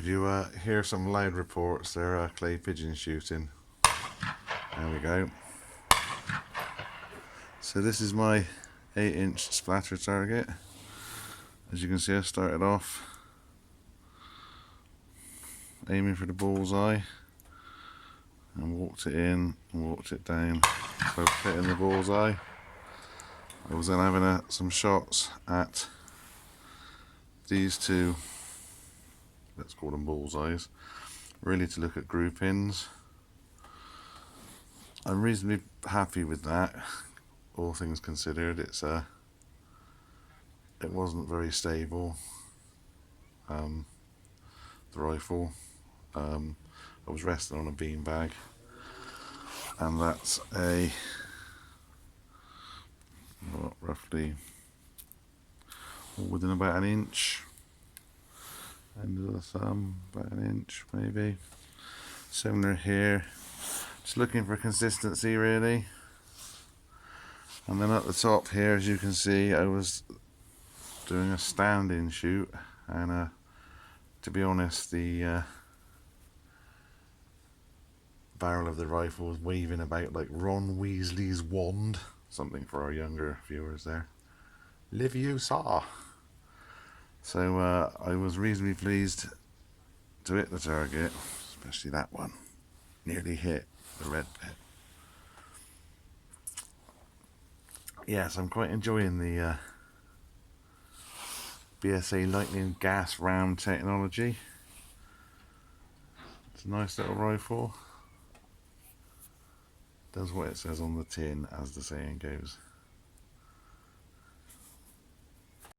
if you hear some loud reports, they're clay pigeon shooting. There we go. So this is my 8-inch splatter target. As you can see, I started off aiming for the bullseye and walked it in and walked it down, both hitting the bullseye. I was then having some shots at these two, let's call them bullseyes, really to look at groupings. I'm reasonably happy with that, all things considered. It wasn't very stable, the rifle. I was resting on a beanbag, and that's roughly within about an inch, end of the thumb, about an inch maybe. Similar here, just looking for consistency really. And then at the top here, as you can see, I was doing a standing shoot, and to be honest, the barrel of the rifle was waving about like Ron Weasley's wand, something for our younger viewers there. Live you saw. So I was reasonably pleased to hit the target, especially that one. Nearly hit the red bit. Yes, I'm quite enjoying the BSA Lightning gas ram technology. It's a nice little rifle. Does what it says on the tin, as the saying goes.